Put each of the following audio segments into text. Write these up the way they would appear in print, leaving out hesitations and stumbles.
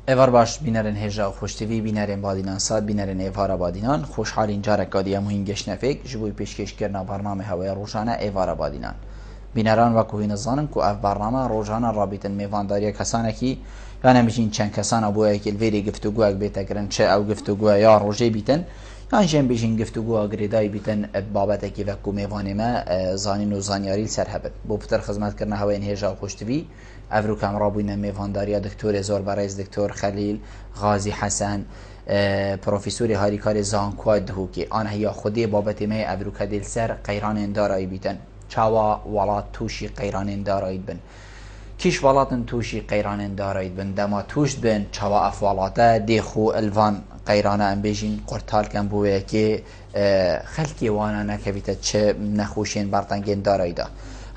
ایوار باش بینرن هجا و خوشتوی بینرن بادینان ساد بینرن ایوارا بادینان خوشحالین جارک گادیا مهین گشنفک جبوی پیشکش کردن برنامه هوای روزانه ایوارا بادینان بینران و کوهین زانن کو اف برنامه روزانه رابطن میوانداری کسانه کی یعنی میشین چند کسان ابوی که الویری گفتگو بیت کردن چه او گفتگو یا روزی بیتن یعنی جنب بیشین گفتگو اگریدای بیتن بابت کی و کو میوانه ما زانین و زانیاری سر هبت بو بتر خدمت کردن هوای هجا و خوشتوی افرو کامرا بوینه میوانداری دکتر زور برایز دکتر خلیل غازی حسن پروفسور هاریکار زانکواد دهو که آن هیا خودی بابت می افرو کدیل سر قیران اندارایی بیتن چاوا ولات توشی قیران اندارایی بن کیش ولاتن توشی قیران اندارایی بن دما توش بن چاوا افوالاته دیخو الوان قیرانه ام بیجین قرطال کم بوه که خلکی وانا نکویت چه نخوشین برطنگین دارایی دا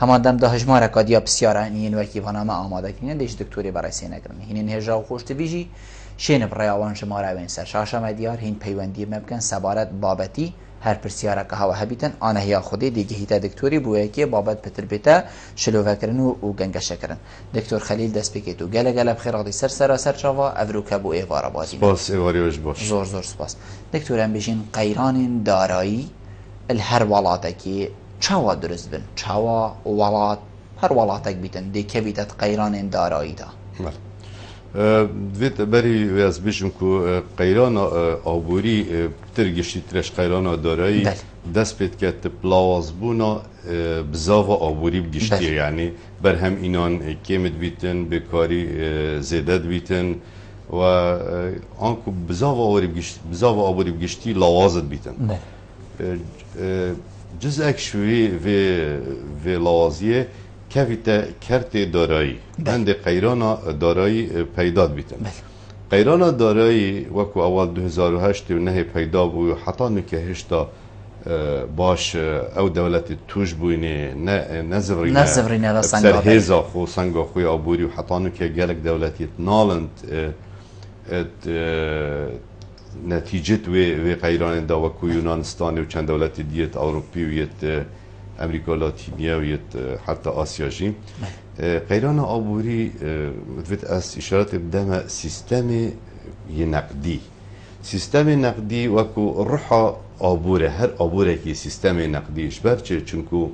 همان دم ده هجمار کادیا بسیاره این وکی وانما آماده کنن دیش دکتری برای سینه کردن هین هجا و خوشت ویجی شین برایوان شما روین سر شاشه مدیار هین پیوندی ممکن سبارت بابتی هر پرسیاره که هوا هبیتن آنه هیا خودی دیگه هیتا دکتری بوه که بابت پتر بیتا شلوه کرن و گنگشه کرن دکتر خلیل دست بکیتو گله گله بخیر آقای سر چاوا افرو کبو ایوارا بازی سپاس ایواریوش باش زور سپاس دکتر هم بیشین قیران دارایی الهر ولاته که چاوا درست بن چاوا ولات هر ولاتک بیتن دی که بیتت قیران دارایی دا دویت بری از بیشم که قیران آبوری ترگشتی ترش قیران دارایی دست بید که تپلاواز بونا بزاو آبوری بگشتی یعنی بر هم اینان کمد بیتن بکاری زیدد بیتن و آنکو بزاو آبوری بگشتی لوازد بیتن جزء شوی و لوازیه کفیت کرت دارایی بند قیران دارایی پیداد بیتن قیران دارایی وکو اول 2008 نه پیدا بو حتی نکه هشتا باش او دولت توش بوینه نزورینه سر هیزا خو سنگا خوی آبوری و حتی نکه گلک دولتیت نالند نتیجه و قیران دا وکو یونانستان و چند دولت دیت اوروپی و یت امریکا لاتینیا و یت حتی آسیا جی قیران آبوری وقت از اشارت بدم سیستم نقدی سیستم نقدی وکو روح آبوره هر آبوره که سیستم نقدیش برچه چونکو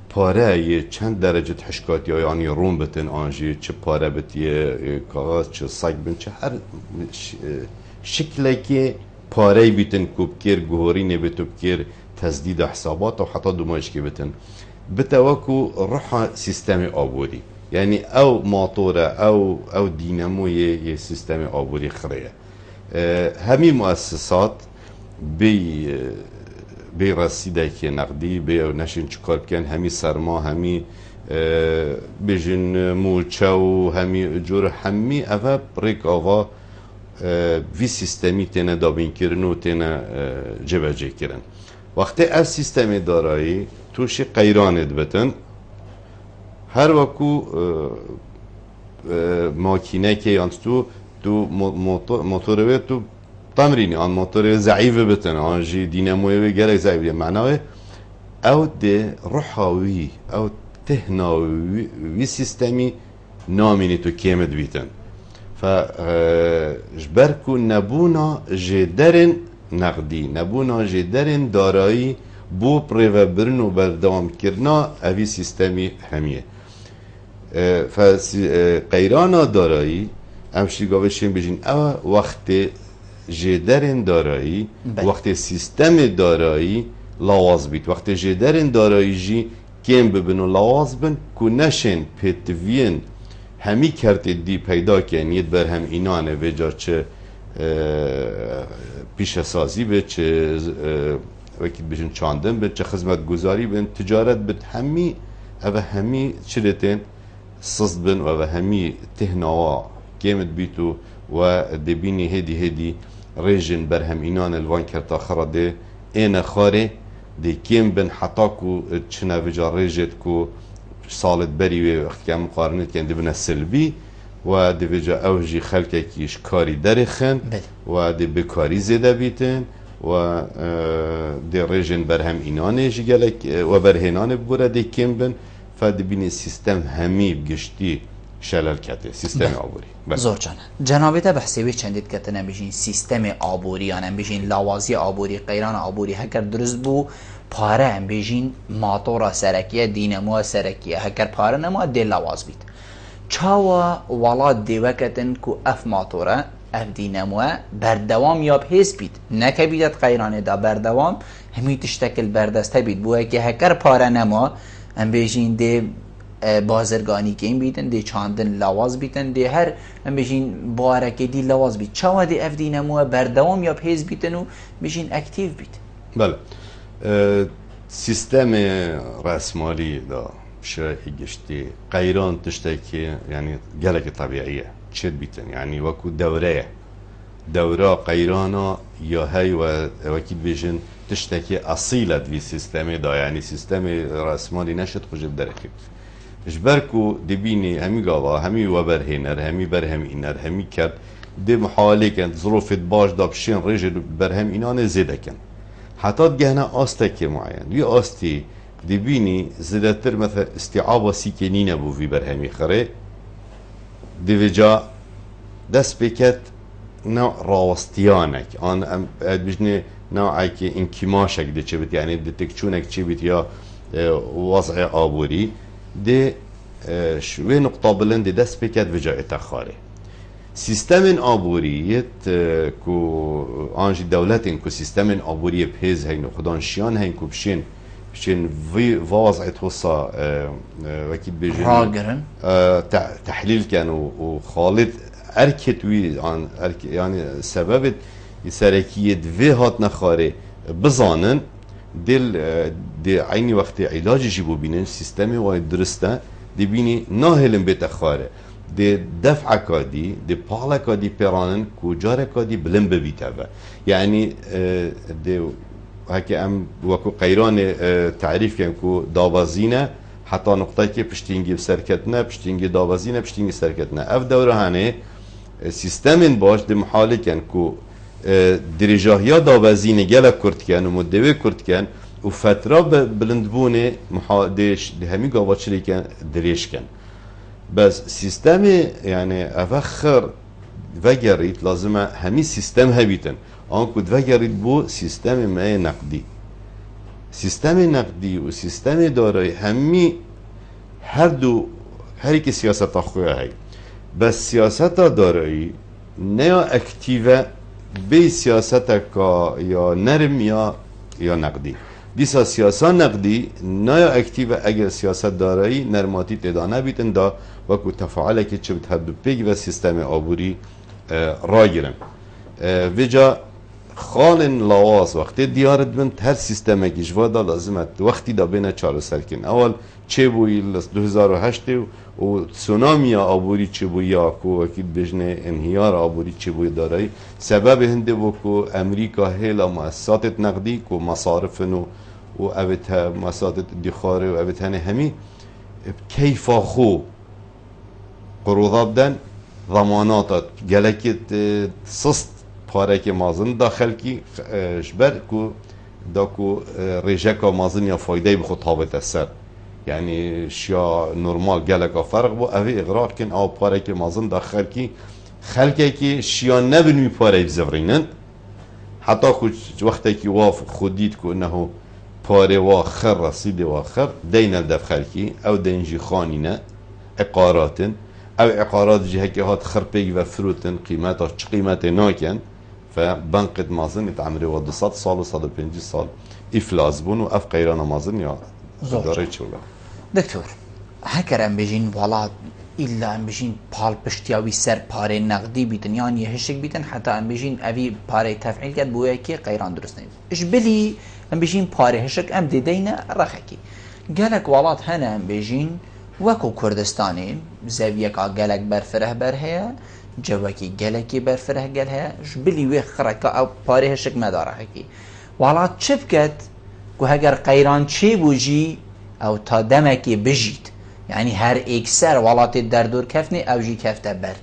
پاره یه چند درجه حشکاتی های آنی روم بتن آنجی چه پاره بتیه کاغذ چه سگ بن چه هر شکلی که پاره بیتن کوبکر گوهری نبتو بکر تسدید حسابات و حتی دومایش که بتن بتوکو روح سیستم آبوری یعنی او ماطوره او دینامو یه سیستم آبوری خریه همی مؤسسات بی رسیده که نقدی بی نشین چکار بکن همی سرما همی بیجن موچو همی جور همی اوه بریک آوا وی سیستمی تینه دابین کرن و تینه جبجه کرن وقتی از سیستم دارایی توش قیراند بتن هر وکو ماکینه که یانستو تو موتوروی تو تمرینی آن موتور ضعیف بتن آنجی دیناموی گلک ضعیف معناه او ده روحاوی او تهناوی سیستمی نامینی تو کمد بیتن فجبركو نبونا جدرن نقدی نبونا جدرن دارایی بو پریو برن و بردوام کرنا اوی سیستمی همیه قیرانا دارایی امشی گاوشیم بجین او وقت جدرن دارایی وقت سیستم دارایی لواز بیت وقت جدرن دارایی جی کم ببن و لواز بن که نشن پیتوین همی کرد دی پیدا کنید بر هم اینانه و جا چه پیش سازی به چه وقتی بجن چاندن به چه خدمت گذاری به تجارت به همی چلتن صد بن و همی تهنوا کمد بیتو و دبینی هدی ریجن بر هم اینان الوان کرتا خرده این خاره دی کم بن حتا کو چنه وجا ریجت کو سالت بری و وقت که مقارنت کنده بنا سلبی و دی وجا اوجی خلقه کیش کاری درخن و دی بکاری زیده بیتن و دی ریجن بر هم اینانه جگلک و برهنانه بگوره دی کم بن فدی بینی سیستم همی بگشتی شلل کته سیستم آبوری. زور جانه جنابیت بحثی چندید کتنه بشین سیستم آبوری یعنی بشین لاوازی آبوری قیران آبوری هکر درست بو پاره هم بشین ماتورا سرکیه دینمو سرکیه هکر پاره نمو دی لاواز بید چاوا ولاد دی وکتن که اف ماتورا اف دینمو بردوام یا بهیز بید نکه بیدت قیرانه دا بردوام همی تشتکل بردسته بید بوه که هکر پاره نمو هم بشین دی بازرگانی که این بیتن دی چاندن لواز بیتن دی هر هم بشین بارکه دی لواز بیت چاوا دی اف دی نموه بردوام یا پیز بیتن و بشین اکتیو بیت. بله سیستم رأسمالی دا شرعی گشتی قیران تشتکی یعنی گلک طبیعیه چید بیتن یعنی وکو دوره قیرانا یا هی و وکید بیشن تشتکی اصیلت وی سیستم دا یعنی سیستم رأسمالی نشد خوشب درخی جبركو دبيني همي قاضا همي وبرهينر همي برهم إنر همي كرد دي محاولة كانت ظروف باش دابشين رجل برهم إنان زيادة كان حتى تجهنا أستك معين وي أستي دبيني زيادتر مثل استيعاب سيكنين أبو في برهمي خري ديفيجا دس بكت نوع راوستيانك أنا بجني نوعك انكماشك دي چبت يعني دتكشونك چبت يا وضع آبوري ده شوی نقطه بلند دست بکرد و جای تخاره سیستم آبوریت کو آنجی دولتین کو سیستم آبوری پیز هین و خدان شیان هین کو بشین وی وضعیت حصا وکی بجین تحلیل کن و خالد ارکت وی یعنی سبب سرکیت وی هات نخاره بزانن دل عینی وقتی علاجی جیبو بینن سیستمی وای درسته دی بینی ناهلم بتخاره دی دفع کادی دی پالا کادی پیرانن کجار کادی بلن ببیته یعنی دی هکی ام وکو قیران تعریف کن کو داوازینه حتی نقطه که پشتینگی سرکتنه پشتینگی داوازینه پشتینگی سرکتنه اف دوره هنه سیستمین باش دی محاله کن کو درجاهیا داوازینه گله کرد کن و مدوه کرد کن و فتره بلندبونه محادش همی قاواتشلی کن دریش کن بس سیستم یعنی افخر وگرید لازمه همی سیستم هبیتن آنکود وگرید بو سیستم ما نقدی سیستم نقدی و سیستم دارایی همی هر یک سیاست خواه هی بس سیاست دارایی نه اکتیوه به سیاست کا یا نرم یا نقدی دیسا سیاست نقدی نه اکتیو اگر سیاست دارایی نرماتی تدانه بیتن دا وکو تفاعله که چه بتحدو پیگ و سیستم آبوری را گیرن ویجا خالن لواز وقتی دیارت بند هر سیستم که جوادا لازمت وقتی دا بینه چاره سر کن اول چه بوی 2008 و تسونامی آبوری چه بوی یا کو وکید بجنه انهیار آبوری چه بوی دارایی سبب هنده بو کو امریکا هیلا مؤسسات نقدی کو مصارفن و اوت مؤسسات ادخاره و اوت هنه همی کیفا خو قروضا بدن ضمانات گلکت سست پارک مازن داخل کی شبر کو دا کو ریجکا مازن یا فایده بخود ثابت اثر یعنی شیا نورمال گلکا فرق بو اوی اقرار کن او پارک مازن داخل کی خلقه کی شیا نبنوی پاره بزورینن حتی خود وقتی که واف خودید که انه پاره واخر رسید واخر دین الدفخر کی او دینجی خانینه اقاراتن او اقارات جهه که هات خرپی و فروتن قیمتا چه قیمت ناکن فبنقد مازن اتعمري و 200 سال و 150 سال افلاس بون و اف قیران مازن یا داره چولا دکتور هکر ام بجین والا إلا ام بجین پال پشتیاوی سر پاره نقدی بیتن یعنی هشک بیتن حتی ام بجین اوی پاره تفعیل کرد بویا که قیران درست نید اش بلی ام بجین پاره هشک ام دیدین رخکی گلک والات هنه ام بجین وکو کردستانی زاویه که گلک برفره برهه جواکی گلکی برفره گله جبلی وی خرکا او پاره هشک مداره کی والا چپ کد کو هگر قیران چی بوجی او تا دمکی بجید یعنی هر اکسر والات در دور کفنی او جی کفته بر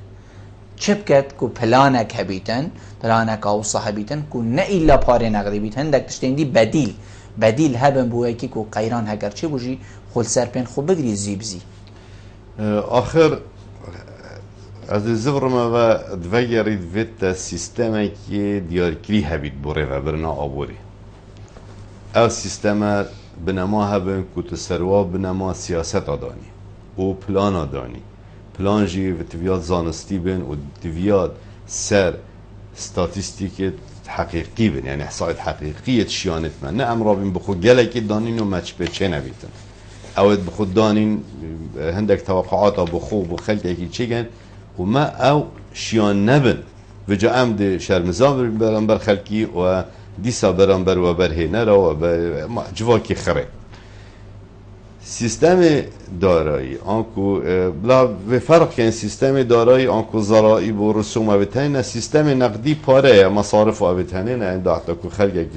چپ کد کو پلانک هبیتن پلانک او صاحبیتن کو نه الا پاره نقدی بیتن دک تشتندی بدیل هبن بوی کی کو قیران هگر چی بوجی خود سرپن خو بگری زیبزی آخر از زورما و دوگرید ویت سیستمی که دیارکری هبید بوره و برنا آبوری او سیستم بنما هبن که سروا بنما سیاست آدانی و پلان آدانی پلان جی و تویاد زانستی بین و تویاد سر ستاتیستیک حقیقی بین یعنی احصایت حقیقیت شیانت من نه امرابین بخو گلکی دانین و مچ به چه نبیتن اوید بخو دانین هندک توقعات بخو بخلق یکی چه گن و ما او شیان نبن و جا عمد شرمزان برانبر خلقی و دیسا برانبر و برهنه را و جواکی خره سیستم دارایی آنکو بلا و فرق کن سیستم دارایی آنکو زرایی و رسوم اوتنه سیستم نقدی پاره مصارف اوتنه نه اند حتی که خلق یک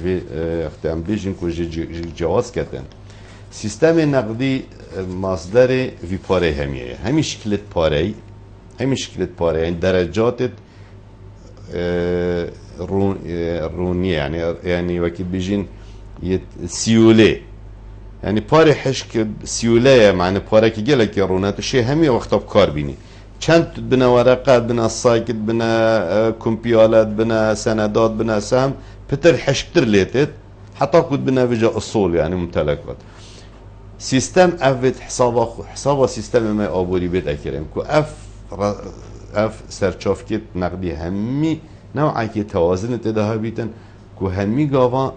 اختیام بیجن که جواز کردن سیستم نقدی مصدر وی پاره همیه همی شکلت پاره این درجات رونیه یعنی وقتی بیجین سیوله یعنی پاره حشک سیوله معنی پاره که گله که رونت شی همی وقتا بکار بینی چند بنا ورقات بنا ساکت بنا کمپیالات بنا سندات بنا سهم پتر حشکتر لیتت حتی کد بنا وجه اصول یعنی ممتلکات سیستم افت حساب سیستم ما آبوری بیت اکرم که اف سرچافکت نقدی همی نوعی که توازن تداها بیتن که همی گاوا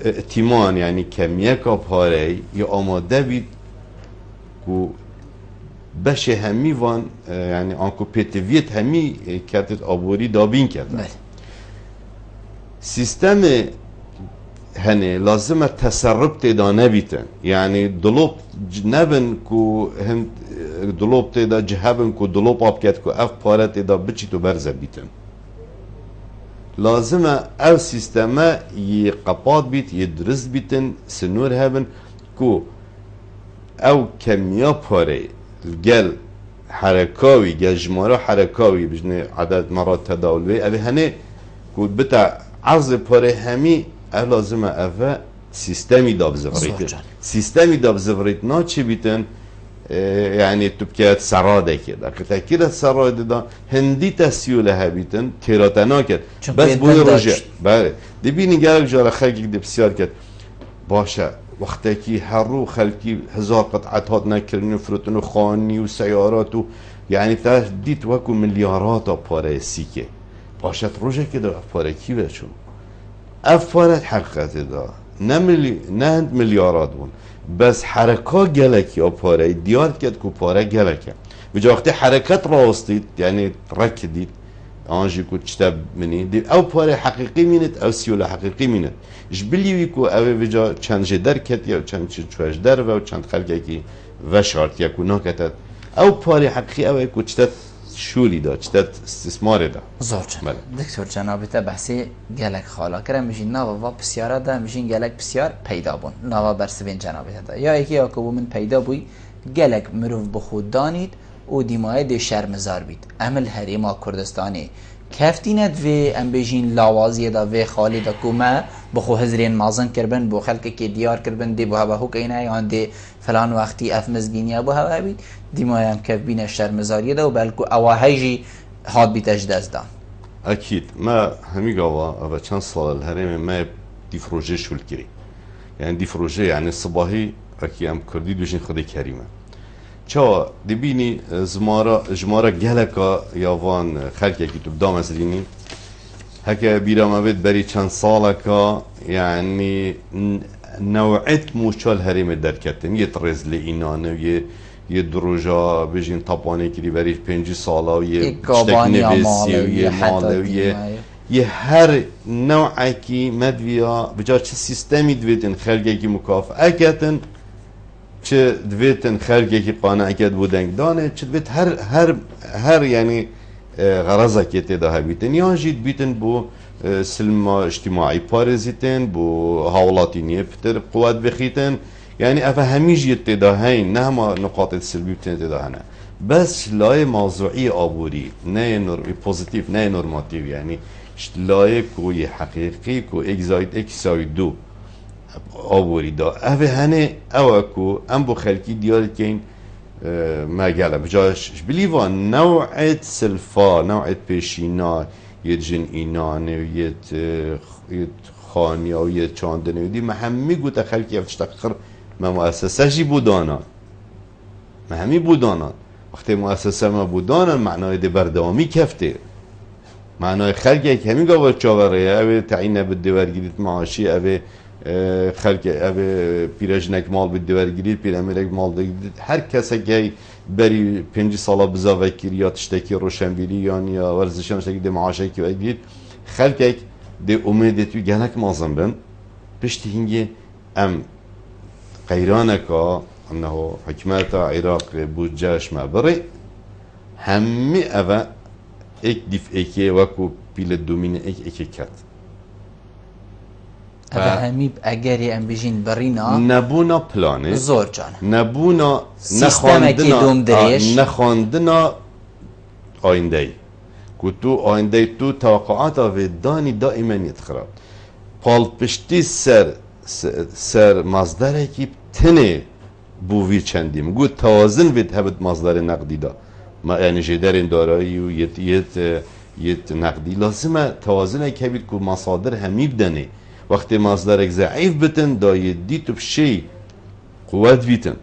ائتمان یعنی کمیه که پاره یا آماده بید که بشه همی وان یعنی آنکو پیتویت همی کتت آبوری دابین کردن سیستم هنه لازم تسرب تیدا نبیتن یعنی دلوب نبن که هم دلوب تیدا جهبن که دلوب آب کد که اف پاره تیدا بچی تو برزه بیتن لازم او سیستم یه قپاد بیت یه درست بیتن سنور هبن که او کمیا پاره گل حرکاوی گل جمارا حرکاوی بجنه عدد مرات تداول بی اوه هنه که بتا عرض پاره همی او لازم اوه سیستمی داب زفریتن سیستمی داب زفریتنا چی بیتن یعنی تو بکیت سراده کرد اگه تکیرت سراده دا هندی تسیوله هبیتن تیراتنا کرد بس بوی روژه بله دی بینی گرک جاره خلقی دی بسیار کرد باشه وقتی که هر رو خلقی هزار قطعت هات نکرنی و فروتن و خانی و سیارات و یعنی تا دیت وکو ملیارات پاره سیکه باشد روژه که دا پاره کی بچون افارت حقیقت دا نه ملیارات بون بس حرکات گلکی یا پاره دیار کرد که پاره گلکه و جا وقتی حرکت راستید یعنی رکدید آنجی که چطب منی دی او پاره حقیقی مینید او سیوله حقیقی مینید جبلیوی که او وجا چند جدر کت یا چند چوش در و چند خلقه که وشارت یا که ناکتت او پاره حقیقی او که چطب شولی دا چطب استثمار دا زور جان دکتر جنابیت بحثی گلک خالا کرم میشین ناوا بسیاره دا میشین گلک بسیار پیدا بون ناوا برسوین جنابیت دا یا یکی اکو من پیدا بوی گلک مروف بخود دانید او دیمای دی شرمزار بید عمل حریما کردستانی کفتیند و ام بیجین لاوازی دا و خالی دا کوما بخو هزرین مازن کربن بو خلق که دیار کربن دی بو هوا هو کینه یا دی فلان وقتی اف مزگینیا بو هوا بید دیمای هم کف بین شرمزاری دا و بلکو اواهیجی هاد بیتش دزدان اكيد ما همي قوا چند سال الهرم ما دي فروجه شول كري يعني دي فروجه يعني الصباحي اكي ام كردي دوجين خدي كريمه چا دبینی جمارا گلکا یاوان خلقی که تو دام ازرینی هکه بیرام بید بری چند سالکا یعنی نوعیت موشال هریم درکتن یه ترزل اینانه یه دروجا بجین تاپانه کری بری 5 سالا و یه چتک نویسی و یه ماله و یه هر نوعی که مدویا بجا چه سیستمی دویتن خلقی که مکافعه کتن چه دویتن خلقی که قانع بودن دانه چه دویت هر یعنی غرضه که تدا بیتن یا جید بیتن بو سلم اجتماعی پارزیتن بو حوالاتی نیه پتر قوت بخیتن یعنی افا همیش یه تدا هین نه ما نقاط سلبی بتن تدا هنه بس لای موضوعی آبوری نه پوزیتیو نه نورماتیو یعنی لای کوی حقیقی کو اکساید دو آبوری دا اوه هنه اوه کو ام بو خلکی دیار کن ما قال بجاش بليفا نوعة سلفا نوعة بيشينا يجن إينان يت خانيا ويت شاندن ودي ما همي قلت خلق يفتشتخر ما مؤسسة جي بودانا ما همي بودانا وقت مؤسسة ما بودانا معناه دي بردوامی كفته معناه خلق یک همی قابل چاوره اوه تعیین بالدوار گیرید معاشی اوه خلق اوه پیرجنک مال بالدوار گیرید پیرمرک مال گیرید هر کسی که بری 5 ساله بزا وکیل یا تشتکی روشنبیری یا ورزشان تشتکی دی معاشی که گیرید خلق یک دی امید توی گنک مازن بن پشت هنگی ام قیرانکا انه حکمت عراق بودجهش معبره همی اوه ایک دیف ایکی وکو پیل دومین ایک کت اوه همی اگری ام بجین برینا نبونا پلانه زور جانه نبونا سیستمکی دوم دریش نخواندنا آینده ای که تو آینده ای تو توقعات و دانی دائما یتخراب پال پشتی سر مصدره کی تنه بووی چندیم گو توازن وید هبت مصدر نقدی دا ما يعني جدار دارایی و یت نقدی لازمه توازن کبیر که مصادر همی بدنه وقتی مصدرک ضعیف بتن دا یدی تو بشی قوت بیتن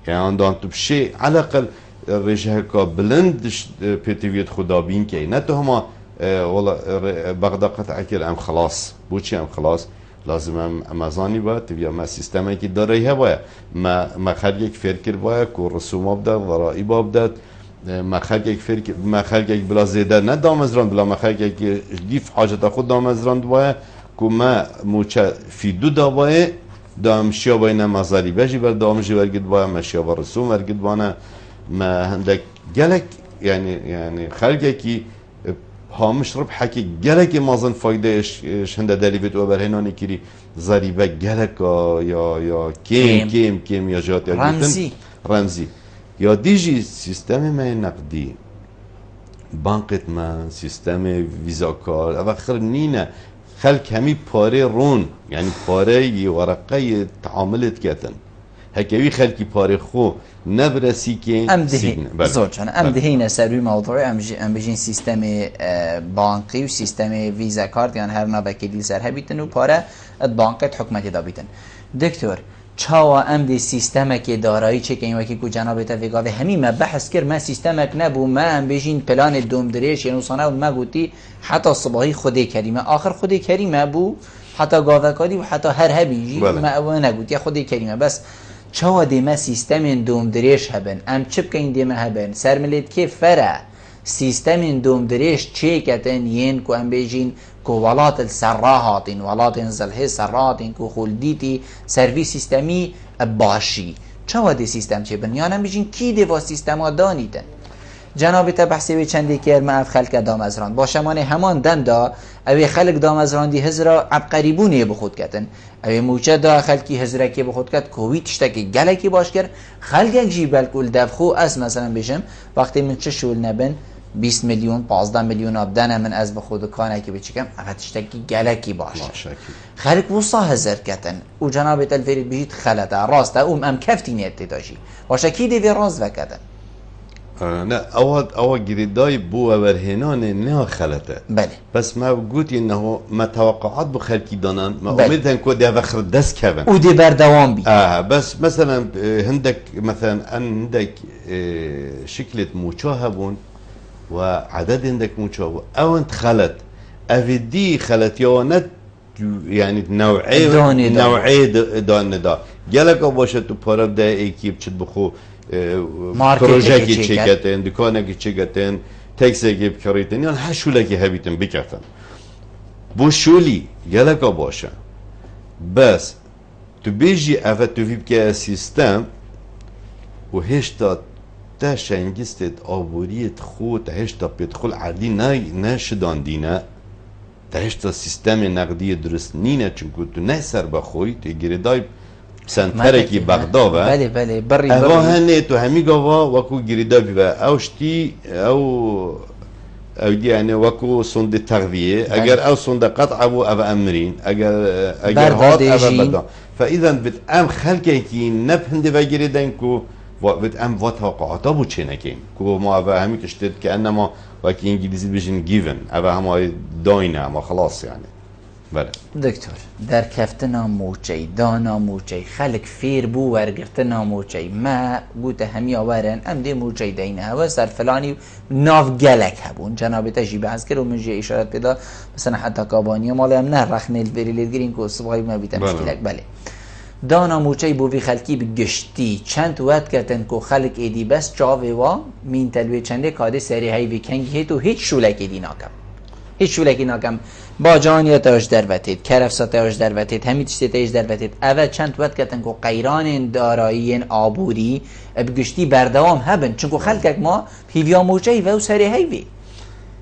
یعنی دان تو بشی علاقل رجه که بلندش پیتویت خدا بین که نه تو هما والله بغداد قطع کرد ام خلاص بوچی ام خلاص لازم ام ازانی باید یا ما سیستمی که داره هوا ما خرج یک فکر باید که رسوم بداد ضرائب بداد ما خرج یک بلا زیاده نه دامزران بلا ما خرج یک دیف حاجت خود دامزران باید که ما موچه فی دو داوایه دامشیا باید نمازاری بجی بر دامشی برگید باید مشیا بر رسوم برگید باید ما هندک گلک یعنی خرج کی هامش ربح کی گلک مازن فایده هنده دلیبت و برهنانی کری ضریبه گلک یا کیم یا جات رمزی یا دیجی سیستم ما نقدی بانکت ما سیستم ویزاکار او آخر نینه خلق همی پاره رون یعنی پاره یه ورقه تعاملت کتن هکوی خلقی پاره خو نبرسی که ام دهی زوجان ام دهی سروی موضوع ام بجین سیستم بانکی و سیستم ویزا کارت یعنی هر نابکیدی سر هبیتن و پاره بانکت حکمتی دا بیتن دکتر چاوا ام دی سیستمک دارایی چه که این وکی کو جناب تویگاوه همین ما بحث کرد ما سیستمک نبو ما ام بجین پلان دوم دریش یعنی صانه و ما گوتی حتی صباحی خود کریمه آخر خود کریمه بو حتی گاوکاری و حتی هر هبیجی ما او نگوتی خود کریمه بس چاوا دیمه سیستم دوم دریش هبن ام چپ که این دیمه هبن سرملید که فره سیستم دوم دریش چه کتن ین کو ام بجین کو ولات السراهاتین ولات زلحه سراهاتین کو خلدیتی سرویس سیستمی باشی چاوا دی سیستم چه بن یانم بجین کی دیوا سیستم ها دانیدن جناب تا بحثی وی چندی که ما خلق دامزران باشمانه همان دندا اوی خلق دامزران دی هزرا عبقریبونه بخود کتن اوی موچه دا خلقی هزرا که بخود کت کووی تشتکی گلکی باش کرد خلق جی بلکل دفخو از مثلا بشم وقتی من چه شول نبن 20 میلیون 15 میلیون آبدانه من از بخود کانه که بچکم اگه تشتکی گلکی باشه خلق وصا هزر کتن و جناب تلفرید بجید خلطه راسته ام کفتی نیتی داشی باشه کی دیوی راز وکتن نه اول گریدای بو ورهنان نه خلطه بله بس ما قلت انه ما توقعات بخلقي دانان ما اميدن كو دي اخر دس كفن ودي بردوام بي بس مثلا عندك مثلا عندك شكلة مشاهبون وعدد عندك مشاهب او انت خلط افدي خلط يوانت يعني نوعي دان دا جالك باشه تو پارم ده ايكيب چد بخو پروژه کی چیکتن دکانه کی چیکتن تکسی کی بکریتن یعنی هر شوله کی هبیتن بکتن بو شولی یلکا باشه بس تو بیجی اوه تو فیب که سیستم و هشتا تا شنگستت آبوریت خود تا هشتا پیدخل عردی نشدان دینه تا هشتا سیستم نقدی درست نینه چونکو تو نه سر بخوی تو گریدای سنتره کی بغداد بله بری هنه تو همی گاوا وکو گریدا بی اوشتی او دی یعنی وکو سند تغذیه اگر او سند قطع او امرین اگر هات او بدان فاذا بت ام خلقه کی نفهند و گریدن کو ام و توقعاتا بو چه نکیم که ما اوه همی کشتید که انما وکی انگلیسی بشین given اوه همه داینه اما خلاص يعني بله دکتور در کفتنا موچی دانا موچی خلق فیر بو ورگرتنا موچی ما گوته همی آورن ام دی موچی دینه هوا سر فلانی ناف گلک هبون جناب تجیب از کرد و من جه اشارت پیدا مثلا حتی کابانی مالی هم نه رخنه البری لیدگرین که صبحی ما بیتا مشکلک بله دانا موچی بو وی خلکی بگشتی چند وقت کردن که خلق ایدی بس چاوه و مین تلوی چنده کاده سری هی وی کنگی هیتو هیچ شولک ایدی ناکم هیچ شولکی ناکم با جانی تاش در وتید کرفسا تاش در وتید همین چیزی تاش در وتید اول چند وقت کردن که قیران دارایی آبوری بگشتی بردوام هبن چون که خلق ما هیویا موچی و سری هی وی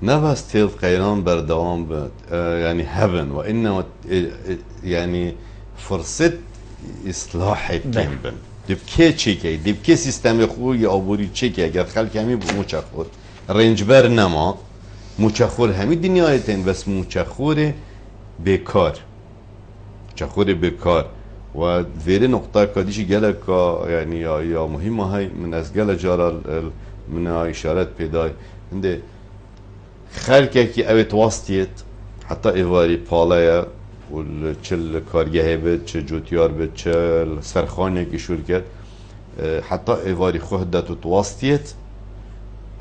نه بس تیل قیران بردوام بد يعني هبن و انما يعني فرصت اصلاح کم بن دب که چی که دب که سیستم خوی آبوری چی که اگر خلق همی موچخور رنجبر نما موچخور همی دنیای تن بس موچخور بیکار موچخور بیکار و ویره نقطه کادیشی گله که یعنی یا مهمه های من از گله جارا من اشارت پیدای هنده خلقه که اوی توستیت حتی ایواری پاله و چل کارگاهی بید چه جوتیار بید چه سرخانه که شرکت حتی ایواری خود داتو توستیت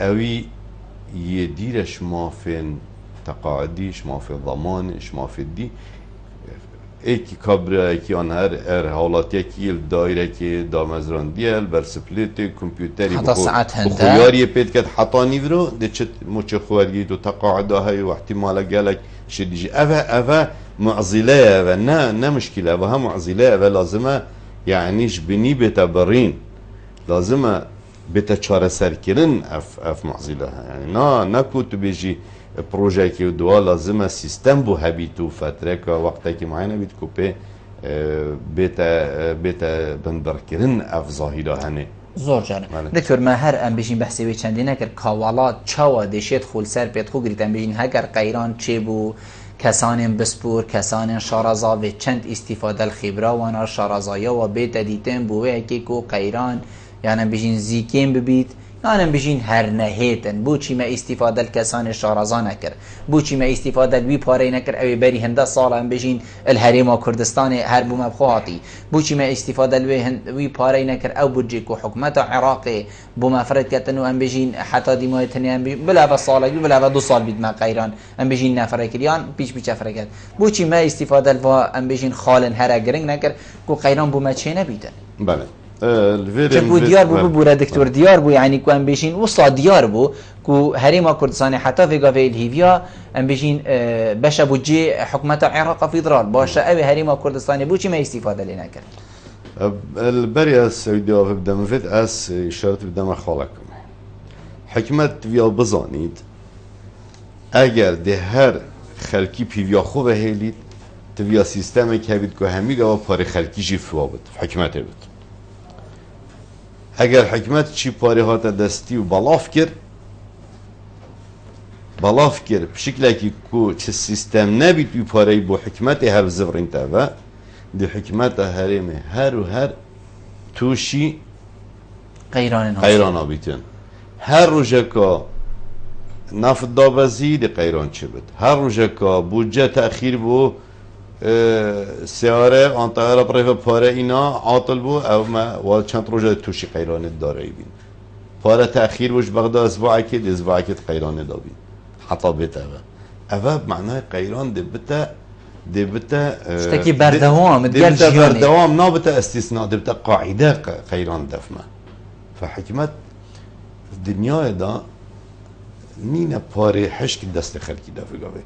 اوی یه دیرش مافین تقاعدیش مافی ضمانش مافی دی ایکی کابره ایکی آن هر حالاتی ایکی دایره که دامزران دیل برسپلیت کمپیوتری بخویاری پید کد حتی نیورو ده چه موچه خوارگی دو تقاعده های و احتمال گلک شدیجی اوه معضله اوه نه مشکله اوه هم معضله اوه لازمه یعنیش بنی بیتا برین لازمه بیتا چاره سر کرن اف معضله یعنی نه کو تو بیجی پروژه که دوا لازمه سیستم بو هبیتو فتره که وقتی که معینه بیت کوپه بیتا بنبر کرن اف ظاهره هنه زور جانه دکتور ما هر ام بشین بحثی وی چندی نکر کاوالات چاوا دشیت خول سر پیت خو گریتن بشین هگر قیران چه بو کسان بسپور کسان شارزا و چند استفاده الخبره و انا شارزایا و بیت دیتن بوه که کو قیران یعنی بشین زیکیم ببید یعنی بشین هر نهیتن بو چی ما استفاده کسان شارزا نکر بو چی ما استفاده وی پاره نکر اوی بری هنده سال هم بشین الحریم کردستان هر بو مبخواتی بو چی ما استفاده وی پاره نکر او بودجی کو حکومت عراق بو مفرد کتنو هم بشین حتی دیمایتنی هم بلا و سال بلا و 2 سال بید ما قیران هم بشین نفره کریان پیش افرکت بو چی ما استفاده و هم بشین خالن هر گرنگ نکر کو قیران بو ما چه نبیدن بله چه بو دیار بو بوره دکتور دیار بو یعنی کو ام بشین وسط دیار بو کو هریما کردستان حتی ویگا ویل هیویا ام بشین بشه بودجی حکومت عراق فدرال باشه اوی هریما کردستان بو چی ما استفاده لی نکرد البری از سعودی ها بدم فید از اشارت بدم خالکم حکمت ویا بزانید اگر ده هر خلکی پیویا خوب هیلید تویا سیستمی که بید که همی گوا پاره خلکی جی فوا بود حکمت بود اگر حکمت چی پاره هات دستی و بلاف کرد بشکلی که کو چه سیستم نبید بی پاره بو حکمت هر زورین تاوا دی حکمت هریم هر توشی قیران آبیتن هر روزه که نفت دابزی دی قیران چه بود هر روزه که بودجه تأخیر بو سیاره آنتاهر برای پاره اینا عاطل بو او ما و چند روزه توشی قیران داره بین پاره تأخیر بوش بغدا اسبوعی که دی اسبوعی که قیران دابین حتی بیتا اوه معنای قیران دی بتا اشتكي بردوام دي بردوام نابتا استثناء دي بتا قاعده قيران دفمه فحكمت الدنيا دا نينا باري حشك دست خلقي دفقاوي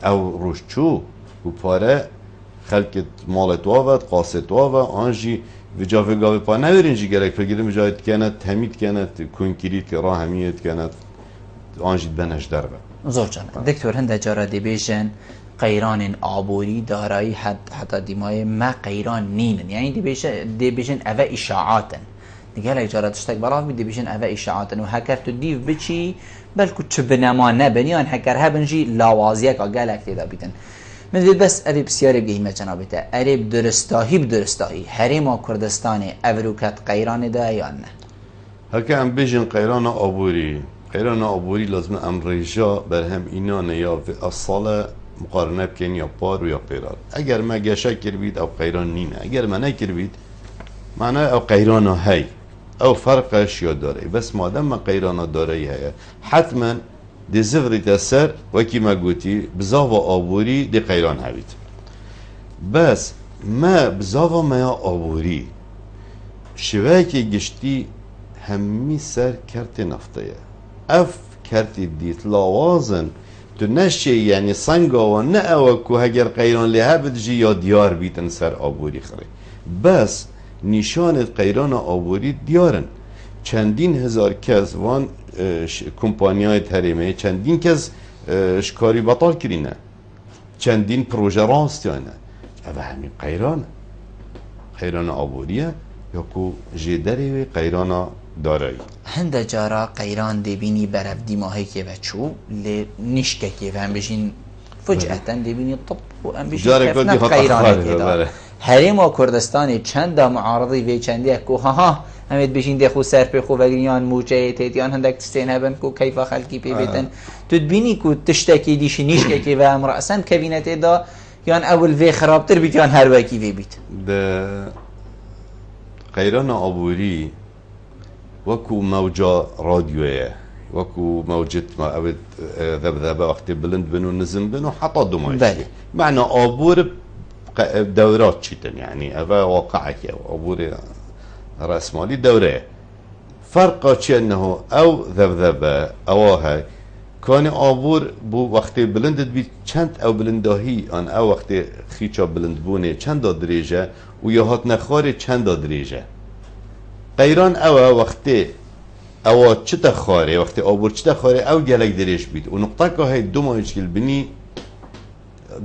او روشچو و پاره خلقت مالت وافد قاست وافد آنجی وجا فقاوي پا نویرنجی گرک فقیدم جایت کانت همید کانت کنکریت که راه همیت کانت آنجی بنش دربه زور جان دکتور هنده جارا دی بیشن قیران آبوری دارایی حتی دیمای ما قیران نینن یعنی دی بیشن اوه اشاعاتن دیگه هلک جارا تشتک براف بی دی بیشن اوه اشاعاتن و هکر تو دیو بچی بلکو چه بنما نبنیان هکر هبنجی لاوازیه که گلک تیدا بیتن من دید بس اوی بسیاری بگیمه جنابیته اری بدرستاهی هریما کردستان اوروکت قیران ده یا نه هکه ام بیجن قیران آبوری لازم ام ریجا بر هم اینانه یا اصاله مقارنه بکن یا پار و یا قیران. اگر ما گشه کربید او قیران نینه، اگر ما نکربید معنی او قیران هی او فرقش یا داره. بس مادم ما قیران داره هی حتما دی زغری تسر وکی ما گوتی بزاوا آبوری دی قیران هبید. بس ما بزاوا ما آبوری شوه که گشتی همی سر کرت نفته اف کرتی دیت لاوازن تو نشه یعنی سنگا و نه او که هگر قیران لیه بدجی یا دیار بیتن سر آبوری خری. بس نشان قیران آبوری دیارن چندین هزار کس وان کمپانیای تریمه چندین کس شکاری بطال کرینه چندین پروژه راست یانه او همین قیران آبوریه یا که جدری قیران داره. هنده جارا قیران دبینی برف دیماهی که بچو لنشکه که و هم بشین فجأتا دبینی طب و هم بشین کفنه قیرانه که داره. هریم و کردستانی چند معارضی و چندی اکو ها همید بشین دخو سر پی خو وگریان موجه تیتیان هندک تستین هبن کو کیفا خلکی پی بیتن تو دبینی کو تشتکی دیشی نشکه که و هم رأسن کبینت دا یان اول وی خرابتر بیت یان هر وکی وی بیت. قیران آبوری وكو موجة راديوية وكو موجة ما أبد ذبذبة وقت بلند بنو نزم بنو حتى دماغي معنى آبور دورات شيتن يعني أبا واقعك آبور رأسمالي دورة فرقه شيء أنه أو ذبذبة أو هاي كان آبور بو وقت بلند بيت چند أو بلندهي أن أو وقت خيچا بلند بونه چند درجة ويهات نخاري چند درجة. قیران او وقتی او چه خاره وقتی آبور چه خاره او گلک درش بید و نقطه که های دو مایشکل بینی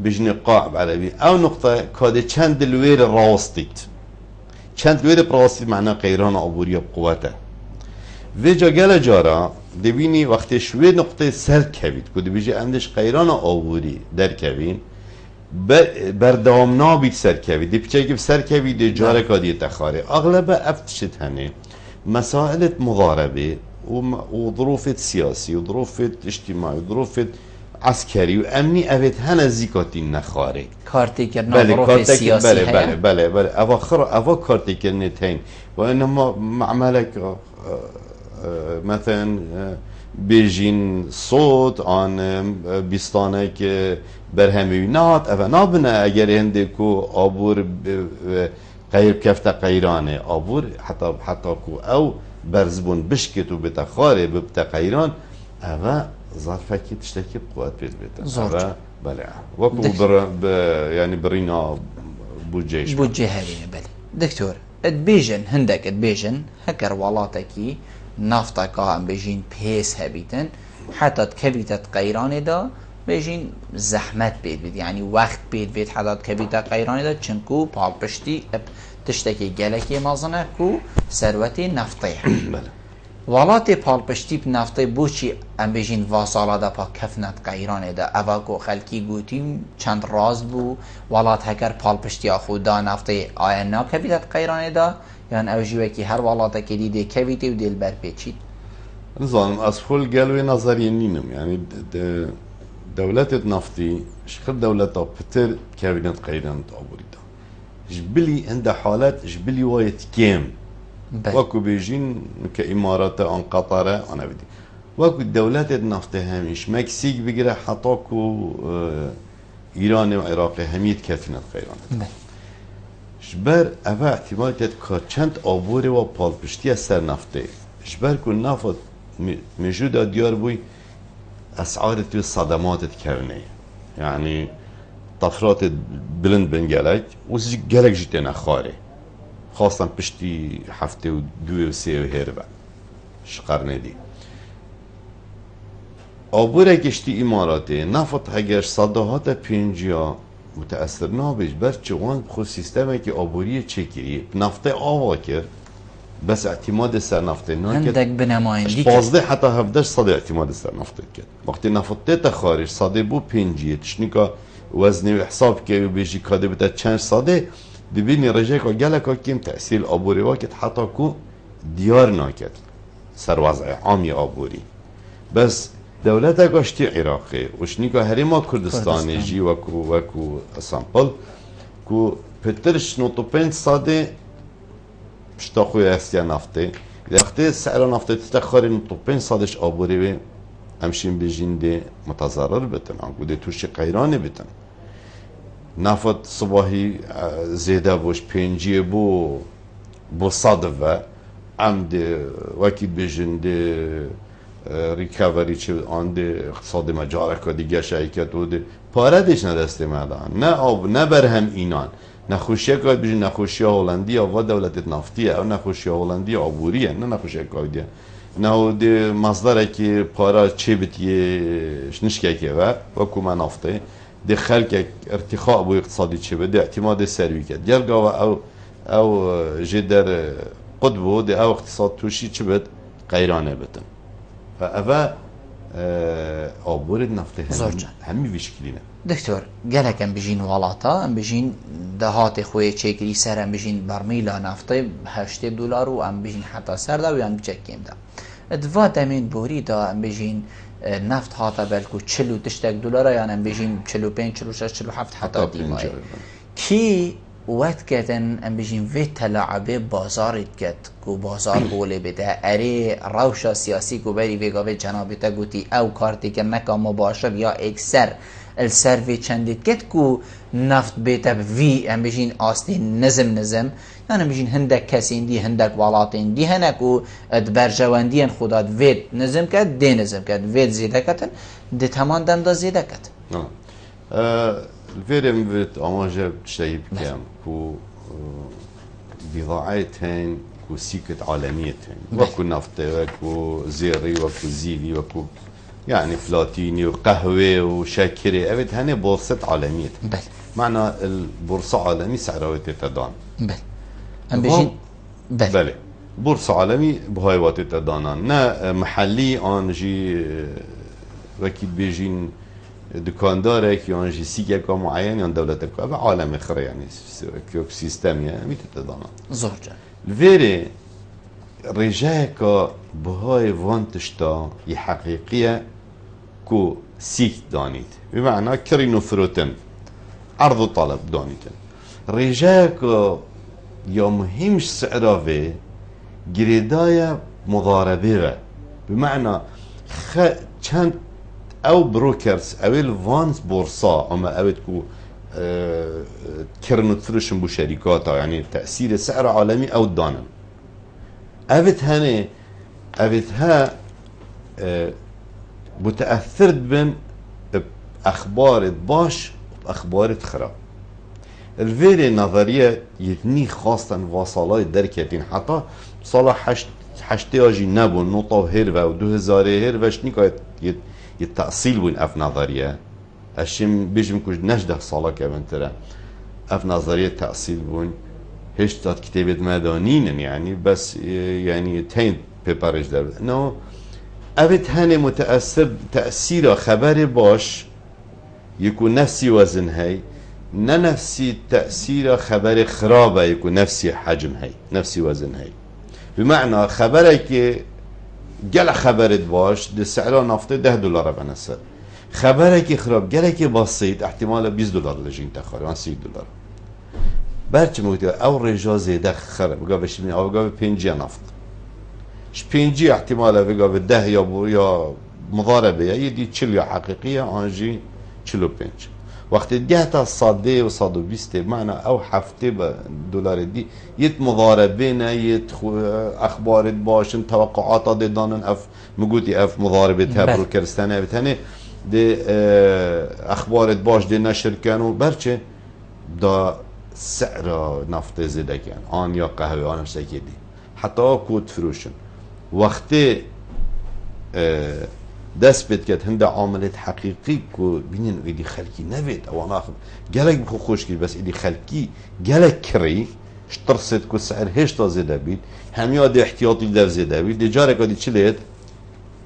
بجن قاعب عربی او نقطه که چند لویر راستید چند لویر راستید معنی قیران آبوری بقوته و جا گل جارا دبینی وقتی شوی نقطه سر کوید که دبیجی اندش قیران آبوری در کوین بردام نابید سر کوید دی پیچه که سر کوید جاره کادی تخاره اغلب افتشت هنه مسائل مضاربه و ظروف سیاسی و ظروف اجتماعی و ظروف عسکری و امنی اوید هنه زیکاتی نخاره کارتی کرنا ظروف سیاسی هیا بله اوا کارتی کرنه تین و انما معملک مثلا بیجین صوت آن بیستانه که برهمیونات اوه نابنه اگر هنده که آبور غیر کفت قیرانه آبور حتی که او برزبون بشکت و بتخاره ببت قیران اوه ظرفکی تشتکی بقوات بید زور بله وکو یعنی برینا بودجهش بودجه هرینه بله دکتور ادبیجن هندک ادبیجن هکر والاتکی نفتا که هم بجین پیس هبیتن حتی کبیتت قیرانه دا بجین زحمت بید یعنی وقت بید حتی کبیتت قیرانه دا چنکو پال پشتی تشتکی گلکی مازنه کو ثروت نفته ولات پال پشتی نفته بوچی ام بجین واسالا دا پا کفنت قیرانه دا اواکو خلکی گوتیم چند راز بو ولات هکر پال پشتی خود نفته آینا کبیتت قیرانه دا یعنی اوجیوه که هر والاتا که دیده کویتی و دل بر پیچید نظام از فول قالوي نظري نينم يعني دولة نفطي شخص دولة بتر كابينت قيران أبوريدا جبلي عند حالات جبلي وايد كام وكو بيجين كإمارات عن قطر أنا بدي وكو الدولات النفط هميش مكسيك بيجرا حطاكو إيران وعراق هميت كافينت قيران جبر أبا احتمال تد كانت أبوري وبال بشتي سر نفطي جبر كون نفط موجودة ديار بوي أسعار توی صدمات کرنه يعني طفرات بلند بن گلک و گلک جیت نخاره خاصا پشتی هفته و دو و سه و هربه شقرنه دی آبوره گشتی اماراته نفط هگرش صداهات پینجیا متأثر نابش بر چوان خود سیستمه که آبوری چکری نفته آوا کرد بس اعتماد سر نفته عندك بنمایندگی بازده حتی 17 اعتماد سر نفته کرد وقتی نفته تا خارج صده بو پنجیه تشنیکا وزنی و حساب که بیشی کاده بتا چند صده ببینی رجای که گله که کم تأثیر آبوری واکت حتی کو دیار ناکد سر وضع عامی آبوری بس دولت گشتی عراقی وشنی که هریما کردستانی جی وکو سامپل کو پترش نوتو 5 ساده شتاخوی اسیا نفته وقتی سعر نفته تتخاری نوتو 5 سادش آبوری و همشین بجینده متضرر بتن آنگوده توش قیرانه بتن نفت صباحی زیده بوش پنجی بو صادفه عمد وکی بجنده ریکاوری چه آنده اقتصاد مجاره که دیگه شایکت بوده پاره دیش ندسته مردان نه آب نه برهم اینان نخوشیه که بجن نخوشیه هولندی و دولت نفتیه او نخوشیه هولندی آبوریه نه نخوشیه که دیگه نه ده مصدره که پاره چه بتیه شنشکه که و کما نفته ده خلق ارتخاء بو اقتصادی چه بده اعتماد سروی کرد جلگا او جدر قطبو ده او اقتصاد توشی چه بد قیرانه بتن فاوا آبور نفته همی ویشکلینه دکتر گلک ام بجین والاتا ام بجین دهات خوی چکری سر ام بجین برمیلا نفته $8 و ام بجین حتی سر دا و ام بچکیم دا ادوا دمین بوری دا ام بجین نفت هاتا بلکو $40 یعنی ام بجین 45 46 47 حتی دیمای کی وقت کردن ام بجین وی تلاعبه بازارت کد کو بازار بوله بده اری روشا سیاسی کو بری ویگاوه جنابتا گوتی او کارتی که نکا مباشر یا اکسر السروی چندید کد کو نفت بیتا وی ام بجین آستی نظم یعنی بجین هندک کسی دی هندک والاتین دی هنکو برجواندین خودات وید نظم کد دی نظم کد وید زیده کتن دی تمان دم دا زیده کت الفيرم فيت أماجة شيء بكام كو بضاعتين كو سيكت عالميتين وكو نفطة وكو زيري وكو زيلي وكو يعني بلاتيني وقهوة وشاكري أبد هني بورصة عالمية معنى البورصة عالمي سعرها تتدان بله بورصة عالمي بهاي وقت تتدانان نا محلي آنجي وكي بيجين دکانداره که آنجی سیگه که معین یا دولت که و عالم خره یعنی که سیستمیه میتونه دانا زور جان ویره رجاء که بهای وانتشتا یه حقیقیه که سیک دانید بمعنى کرین و فروتن عرض و طلب دانیدن رجاء که یا مهمش سعراوه گریدای مضاربه بمعنى چند او بروكرز او الفانس بورصة اما او تكو كرنو تفرشن بو شركاتها يعني تأثير سعر عالمي او دانم اوت هني اوت ها متأثرت بن اخبار باش اخبار خراب الفيري نظرية يتني خاصة واصلاي دركتين حتى صالح حشتي اجي نبو نوطو هيرفا و 2000 هيرفا شنيكا التأصيل وين اف نظريه اشم بيجم كوج نجده صاله كمان ترى اف نظريه تأصيل وين هيش تات كتابه مدانين يعني بس يعني تين بيبارج ده نو ابد هاني متأثر تأثير خبر باش يكون نفسي وزن هاي نفسي تأثير خبر خرابه يكون نفسي حجم هاي نفسي وزن هاي بمعنى خبرك گل خبرت باش ده سعر نفته $10 بنسه خبره که خراب گله که بسيط احتمال $20 لجين تخاره $30 برچه موقتی او رجا زیده خره بگا بشیم او بگا 5 نفت 5 احتمال بگا 10 یا مضاربه یه دی 40 حقیقیه آنجی 45 وقتی 10 تا صاده و 120 معنی او هفته $1 دی یت مضاربه نه یت اخبارت باشن توقعات دادن اف مگوتی اف مضاربه تبرو کرستنه بتنه ده اخبارت باش ده نشر کنو برچه دا سعر نفت زده کن آن یا قهوه آن شکی دی حتی کود فروشن وقتی دست بید که هنده عاملت حقیقی که بینین ایدی خلکی نوید او انا گلک بخو خوش کرد بس ایدی خلکی گلک کری شترست که سعر هشتا زده بید همیا ده احتیاطی در زده بید ده جاره که دی چی لید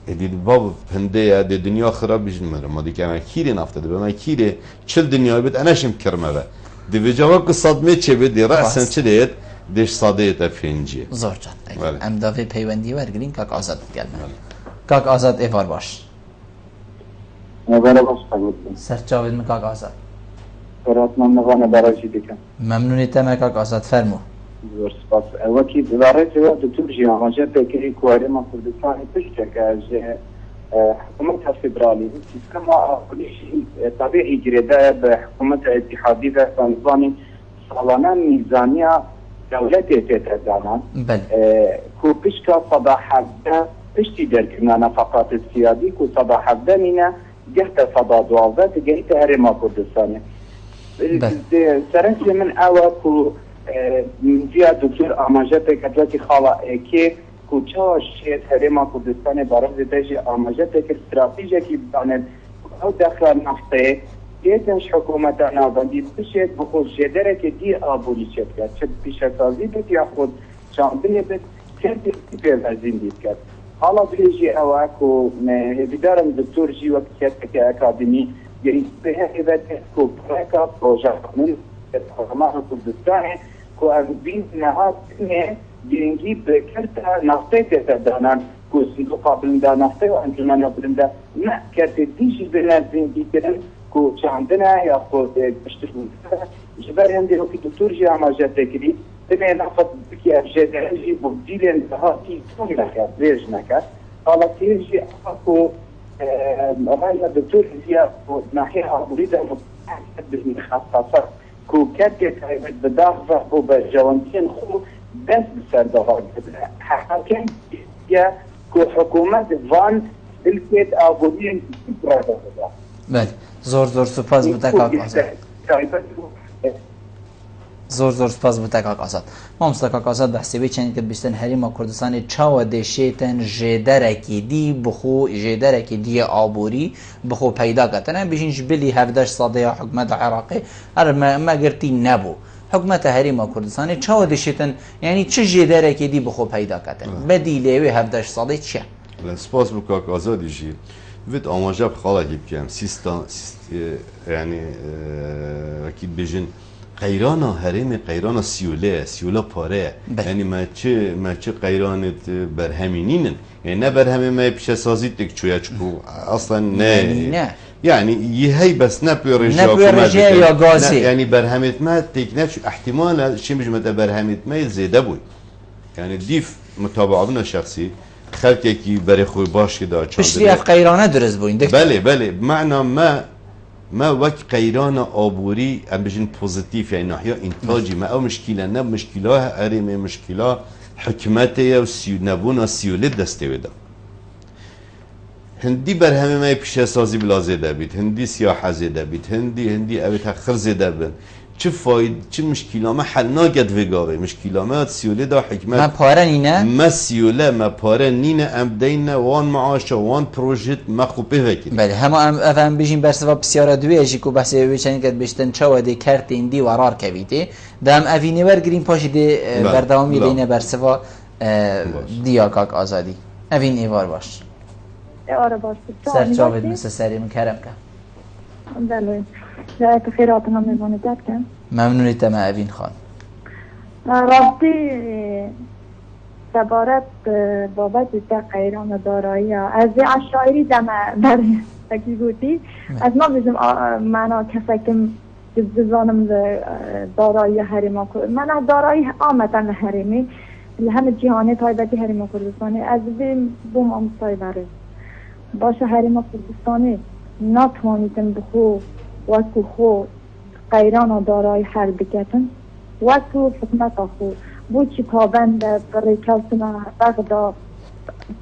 ایدی باب هنده ده دنیا خراب بیشن مرم ما دی که اما کیری نفته ده بما کیری چل دنیا بید انشم کرمه ده دی وجاوه که صدمه چه بید دی رأسن چی لید دش ساده تفنجی زور جان ام داوی پیوندی ورگرین کاک آزاد گلمه کاک آزاد ایوار باش بله باش قبول سر جاوید می کاک آزاد برات من نوانه برای دیگه ممنونی تمه کاک آزاد فرمو زور سپاس وکی برای دکتر جیانجه بکری کواری ما کردستانی پشت که از حکومت فدرالی سیستم آقلیش طبیعی گریده به حکومت اتحادی و نظامی سالانه میزانیا دولت تتدانان کو پشکا صدا حبده پشتی درکنا نفقات سیادی کو صدا حبده مینه جهت صدا دوازده جهت هرما کردستانی سرنسي من أول كو فيها دكتور أماجات كتلاتي خالا كي كو تشاش شيء هرما كردستان برز تجي أماجات كاستراتيجية كي بانت أو داخل نفطي يتنش حكومتنا بندي بشيت بخوش جدرة كدي أبولي شتكات شد بشتازي بت ياخد شامبية بت كنتي بيزازين دي كات حالا بيجي أواكو بدارم دكتور جي وقت كأكاديمي يعني بهذا كو بريكا بروجكت من الحكومة الكردستانية كو بين نهار سنة بينجي بكرتا نفطي تدانان كو صندوق بلندا نفطي وانتمان بلندا ما كرت ديجي بنازين بيكرن كو عندنا يا خو بشتغل جبر عندي هو دكتور جي عماجات تكري تبع نفط بكي أجي بوديل انتهاء تي تون لك ليش نكا على تيجي أكو رأي الدكتور زياد ناحية أريد بالمخصصات كو كاتك بدافع وبجوانتين خو بس بسردها حكم يا كو حكومة فان الكيد أبودين بله زور سپاس بوده کاک آزاد زور سپاس بوده کاک آزاد ما مستر کاک آزاد بحثی چند که بیشتن هریما کردستان چاو دشیتن جدرکی دی بخو جدرکی دی آبوری بخو پیدا کتنه بیشین جبلی 17 ساده حکومت عراقی هر ما گرتی نبو حکومت هریما کردستان چاو دشیتن یعنی چه جدرکی دی بخو پیدا کتن بدیله و 17 ساده چه سپاس بو کاک آزادی جی وید آماجه بخاله بکیم سیستان یعنی وکی بیشین قیرانا هرم قیرانا سیوله پاره یعنی ما چه قیرانت برهمینین یعنی نه برهمه ما پیش سازید تک چویا چکو اصلا نه یعنی یه هی بس نه پیورجی یا گازی یعنی برهمت ما تک نه احتمال چه میشه مت برهمت ما زیاده بود یعنی دیف متابعه شخصی خلقی کی برای خوی باش که داشت پشتی اف قیرانه درست بوین بله معنا ما وقت قیران آبوری ام بجن پوزیتیف یعنی ناحیه انتاجی ما او مشکل نه مشکلات اریم مشکلات حکمت یا نبونا سیولت دسته بده هندی بر همه ما پیش سازی بلازه بید هندی سیاح زده بید هندی اوی تخر زده بید چه فاید چه مشکلات ما حل ناگد وگاوه مشکلات سیوله دا حکمت ما پاره نینه ما سیوله ما پاره نینه ام دینه وان معاش وان پروژه ما خوبه وکی بله همه ام بیشین برسوا بسیار دوی اجی کو بحثی بیشتن که بیشتن چه دی کرت ایندی ورار کویده دام اوینه ور گرین پاش دی بردامی دینه برسوا دیا کاک آزادی اوین ایوار باش ایوار باش سر چاوید مثل سری من کرم کن بله جای خیرات هم می‌بونه داد کن ممنونی تمام اوین خان راستی سبارت بابت قیران دارایی از اشاعری دم بر تکی گوتی از ما بزم معنا کسی که بزانم دارایی حریما من دارایی آمدن حریمی همه جهانی تایبتی حریما کردستانی از بوم آمستای بره باشه حریما کردستانی نتوانیدن بخو وقتی خو قیران و دارای حل بکتن وقتی حکمت خو بوچی پابند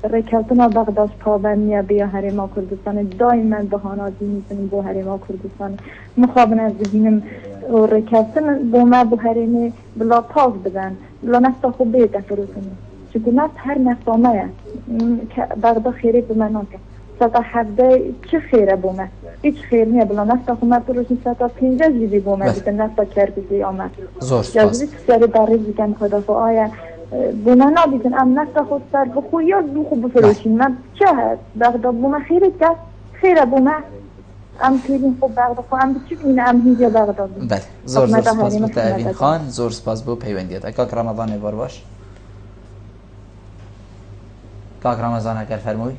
ریکلتنا بغداد پابندیه بیا حریما کردستان دائما بهانا میتونیم بو حریما کردستان مخابن از بگینم ریکلتن بو ما بو حریمی بلا پاک بدن بلا نفتا خوب بیده فروتنی چون نفت هر نفتامه بغداد خیری بمنان که ستا حفده چه خیره بومه هیچ خیر نیه بلا نفتا خومه پروشن ستا 50 جیبی بومه بیده نفتا کرکزی آمد زور سپاس جازوی سری داری بگم خدا خو آیا بومه نابیدن ام نفتا خود سر بخو یا دو خوب بفروشین من چه هست بغداد بومه خیره کس خیره بومه ام کلین خوب بغداد خو ام بچی این ام هیجا بغداد بله زور سپاس بو اوین خان زور سپاس بو پیوندیت اکاک رمضان بار باش کاک رمضان اگر فرموی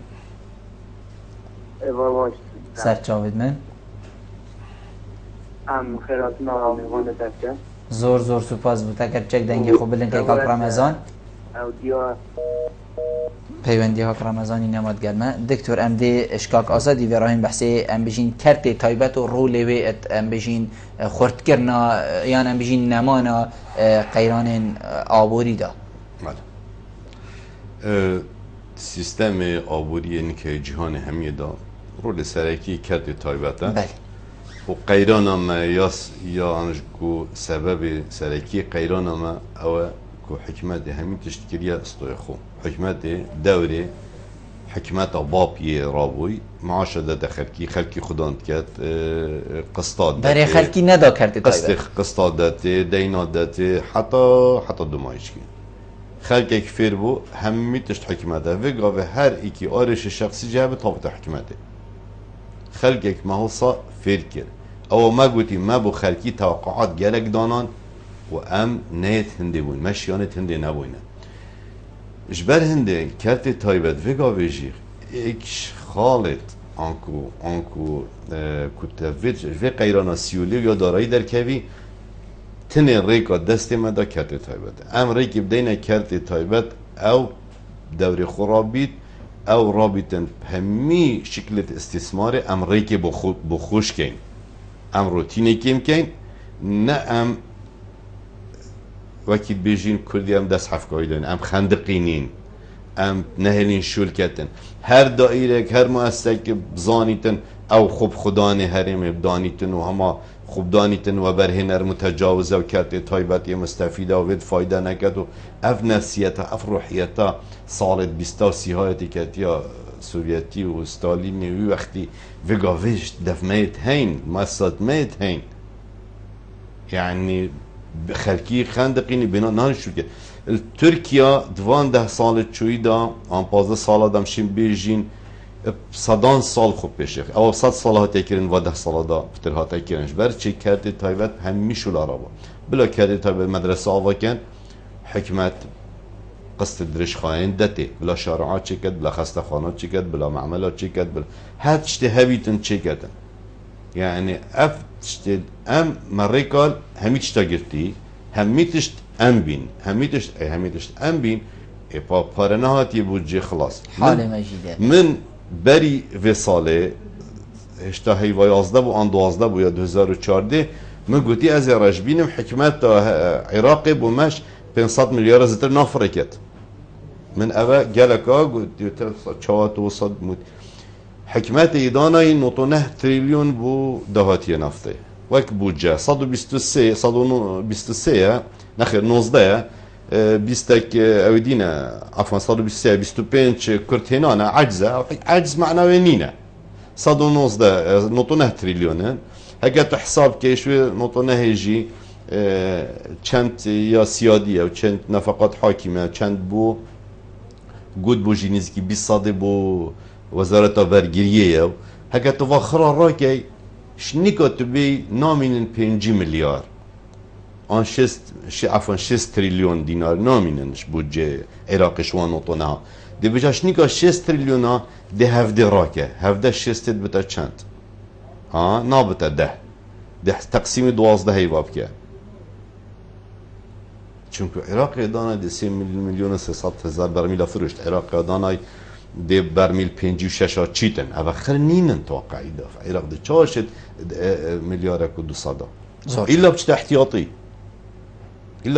بار باش سر چاوید من ام خیرات نامیوان دسته زور سپاس بو اگر چک دنگی خوب بلن که کاک رمضان او دیا پیوندی ها رمضانی نماد گلمه دکتور ام دی اشکاک آزادی و راهین بحثی ام بجین کرت تایبت و رول ویت ام بجین خورد کرنا یان ام بجین نمانا قیران آبوری دا سیستم آبوری نکه جهان همیه دا رول سرکی کرت تایبت بله و قیران ما یا انجگو سبب سرکی قیران ما او کو حکمت همین تشکیلیه استوی خو حکمت دوره حکمت بابی رابوی معاش ده خلکی خداند کرد قسطات برای خلکی ندا کرد تایبت قسطات داته دینات داته حتی دمایش کی خلک فیر بو همین تشت حکمته و گاو هر ایکی آرش شخصی جهب تابت حکمته خلک مهوسا فیر کرد او ما گویی ما بو خلکی توقعات گلک دانان و ام نیت هنده بوین مشیانت هنده نبوینه جبر هنده کرت تایبت وگا ویجیغ ایکش خالت آنکو کتویج و قیرانا سیولی یا دارایی در کوی تنه ریکا دست مدا کرت تایبت ام ریکی بدینه کرت تایبت او دور خرابید او رابطن همی شکلت استثمار ام ریکی بخوش کن ام روتینی کم کن نه ام وقتی بیشین کردی ام دست حفکایی دارن ام خندقینین ام نهلین شرکتن هر دایره هر مؤسسه که بزانیتن او خوب خدانه هریم بدانیتن و هما خوب دانیتن و برهنر متجاوزه و کرده تایبتی مستفیده و ود فایده نکد و اف نفسیتا اف روحیتا سالت 20 هایتی که یا سوویتی و استالینی و وقتی وگاوش دف میت هین مؤسسات میت هین يعني خلقي خندقيني بنا نانشو كده تركيا دوان 10 سال چوي دا ان 15 سال دام شين بيجين صدان سال خوب بشه او 100 سال ها تکرین و 10 سال دا فتر ها تکرینش بر چی کرده تایبت همیشو لارابا بلا کرده تایبت مدرسه آوا کن حکمت قصد درش خواهین دته بلا شارعات چی کد بلا خسته خانات چی کد بلا معاملات چی کد بلا هر چی هبیتن چی کدن يعني اف تشت ام مريكال هميتش تاجرتي هميتش ام بين هميتش ام بين با پارنهات بودجه خلاص حال مجيده من بري وصاله اشتا هيوا 11 و ان 12 و یا 2014 من گوتي از رجبينم حكمت عراقي بومش 500 مليار زتر نافركت من اوا جالكا گوتي 400 حکمت ایدانای نوتونه تریلیون بو دهاتی نفته وک بودجه 123 نخیر 19 بیستک اودینه عفوا 123 25 کرتینانه عجز معنوی نینه 119 نوتونه تریلیونه هکه تو حساب که شوی نوتونه هیجی چند یا سیادیه و چند نفقات حاکمه چند بو گود بو جینیزی 20 صد بو وزارت برگریه هکه تو وخرا را که شنیکا تو بی نامینن 5 میلیارد آن 6 تریلیون دینار نامیننش بودجه عراق شوانوتونه ها دی بجا شنیکا 6 تریلیون ها دی هفده را که هفده 6 بتا چند ها نابتا 10 تقسیم 12 هیواب که چونکه عراق دانای دی 3 میلیون 300 هزار برمیل فروشت عراق دانای دی برمیل 56 ها چیتن اواخر نینن توقعی دافع عراق دی چاشت میلیارد و 200 ایلا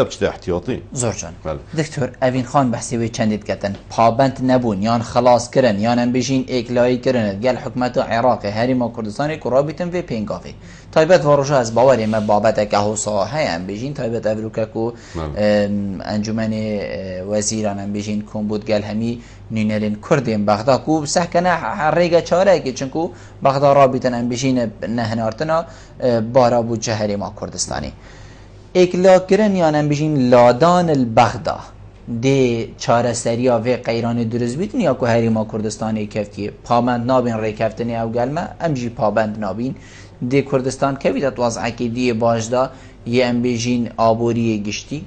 بچه احتیاطی زور جان دکتر اوین خان بحثی وی چندید کتن پابند نبون یان خلاص کرن یان ام بجین اکلایی کرن گل حکمت عراق هریما کردستانی که رابطن وی پینگافی تایبت واروژه از باوری ما بابت که حوصا های ام بجین تایبت اوروکا کو انجمن وزیران ام بجین کن بود گل همی نینرین کردیم بغدا کو سحکنه ریگا چاره که چنکو بغدا رابطن ام بجین نهنارتنا بارا بود هریما کردستانی اکلا کرن یا نم بجین لادان البغدا دی چارەسەرییا وێ قەیرانی دروست بیتن یا کو هەریما کوردستانی کەفتیە پابند نابین ڕێکەفتنی ئەو گەلمە ئەمژی پابند نابین دی کوردستان کەویتە وەزعێکی دیە باشدا یە ئەم بێژین ئابووریە گشتی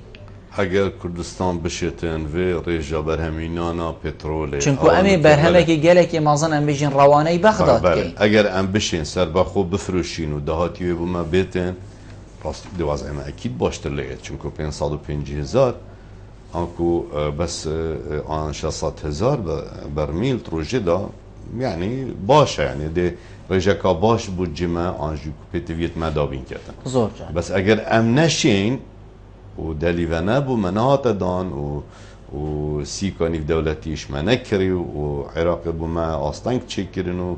ئەگەر کوردستان بشێتن وێ ڕێژە بەرهەمینانە پێترۆلێ چونکو ئەمێ بەرهەمێکی گەلێکی مازن ئەم بێژین ڕەوانەی بەغداد بکەین ئەگەر ئەم بشین سەر بەخۆ بفرۆشین و داهاتی وێ بوومە بێتن ڕاست دواز ئەمە ئەکید باشتر لێت چونکو 550,000 ئەنکو بەس 600,000 بەرمیل ڕۆژێدا یعنی باشە یعنی دێ ڕێژەکە باش بوو جمە ئاژی پێتەویێت مەدابین کردن زۆر بەس ئەگەر ئەم نەشین و دەلیڤە نەبوو مناتەدان و سیکۆنیف دەولەتیش مە نەکردی و عێراقی بوومە ئاستەنگ چێکردن و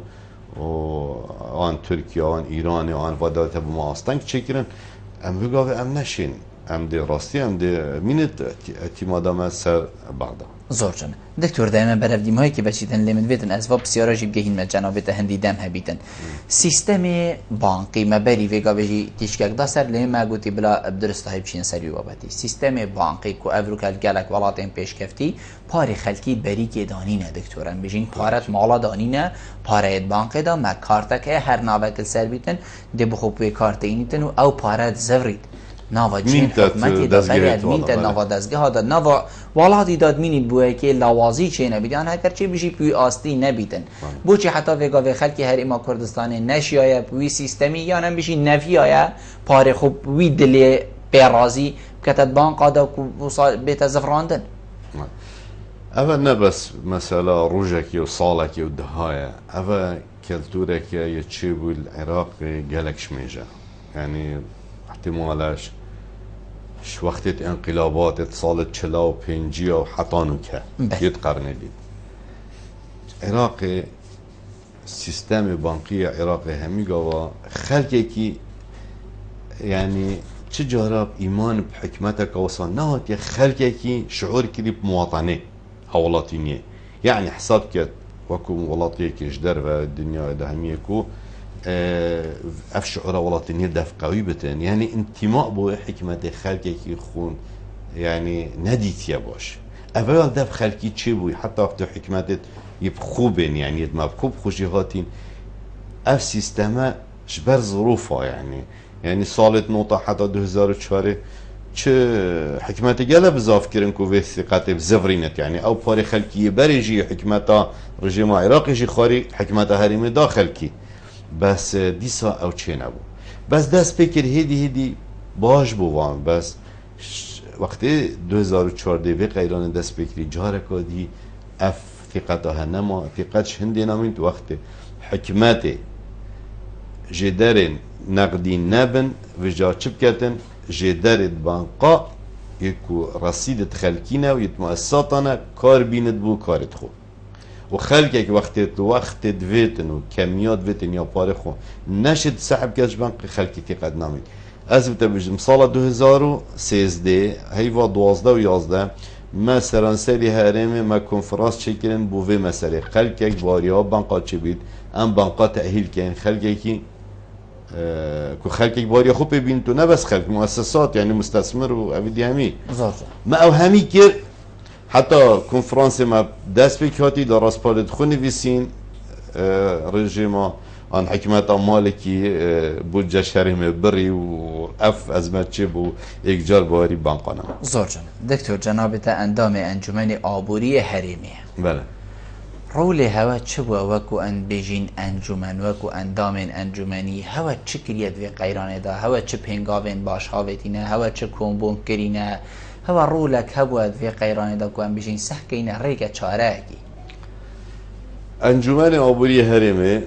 ئان تورکیا ئان ئیرانی ئان وەداتە بوومە ئاستەنگ چێکردن ئەم بگاوێ ئەم نەشین ئەم دێ ڕاستی ئەم دێ مینت ئەتیمادەمە سەر بەغدا زۆر جەن دکتۆر دایمە بەرەفدیمهۆیەکی بەچیتن لێ من بێتن ئەسڤ پرسیارەژی بگەهینمە جەنابێتە هەندی دەم هەبیتن سیستەمێ بانقی مەبەری وێگاوێژی تیشکێکدا سەر لێ ماگوتی بلا درستە هەیبچین سەری وەبەتی سیستەمێ بانقی و ئەڤروکەل گەلک وڵاتێن پێشکەفتی پاری خەلکی بەریکێ دانینە دکتۆرم بژین پارەت ماڵە دانینە پارەیەت بانقێدا مە کارتەکەی هەر ناوەکل سەر بیتن دێ بخۆ پێ کارتەینیتن و ئەو پارەت زەڤریت ناوا جین حکومەتی دەبەرێت مینتە ناوا دەستگەها دا ناوا وڵاتی داد مینیت بووەکێ لاوازی چێ نەبیدان هەکەر چێ بژی پوی ئاستی نەبیتن بۆچی حتا وێگاوێ خەلکی هەریما کوردستانی نەشیایە پوی سیستەمی یانم بژی نەڤیایە پارێ خوب وی دلێ پێڕازی بکەتە بانقادا بێتە زەفڕاندن ئەوە نەبەس مەسەلا ڕۆژێکی و ساڵێکی و دەهایە ئەوە کەلتورێکە یە چێ بوو عێراق گەلێک شمێژە ینی احتمالاش وقتت انقلابات سال 45 و حتی نوکه یه قرن دید عراق سیستم بانکی عراق همی گاوا خلقی که یعنی چه جارب ایمان بحکمت کاسان نهات یه خلقی که شعور کردی بمواطنه هولاتینیه یعنی حساب کرد وكو ولاطي كيجدر و الدنيا ده هميه كو اف شعور ولاطيني دف قوي بتن يعني انتماء بو حكمه خلقي كي خون يعني نديت يا باش اول دف خلقي تشي بو حتى وقت حكمت يبخوبن يعني ما بخوب خوشيهاتين اف سيستما جبر ظروفها يعني صالت نقطه حتى 2004 چه حکمت گله بزاف کرن کو به ثقت بزورینت يعني او پاری خلکی بريجي حکمتا رژیم عراقی جی خاری حکمت حریم داخل کی بس دیسا او چه نبو بس دست فکر هدی باش بوان بس وقتی 2014 به قیران دست فکری جاره کدی اف ثقتها نما ثقتش هندی نامید وقت حکمت جدرن نقدی نبن و جا چپ کتن جدرد بانقا يكو رصيد خلقينا ويت مؤسساتنا كار بيند بو كارت خو وخلقك وقت دويتن وكميات دويتن يا بار خو نشد سحب كاش بانق خلقك قد نامید از بتبجم سال 2013 هيوا 12 و 11 ما سرانسری هرم ما کنفرانس چکرن بو و مسئله خلقك باريا بانقا چه بید ام بانقا تأهیل کن خلقك که خلقی باری خوب ببین تو نه بس خلق مؤسسات یعنی مستثمر و اویدی همی ما او همی که حتی کنفرانس ما دست بکاتی در راسپالت خونی ویسین رژیم آن حکمت مالکی بودجه شریم بری و اف ازمت چه بو یک جار باری بانقانم زور جان دکتر جنابت اندام انجمن آبوری حریمیه بله رول هوا چه بو وکو ان بیجین انجمن وکو اندام انجمنی هوا چه کریت وی قیرانه دا هوا چه پنگاوین باش هاوتینه هوا چه کمبون کرینه هوا رولک هوا وی قیرانه دا کو ان بیجین سحکینه ریگه چاره کی انجمن آبوری هرمه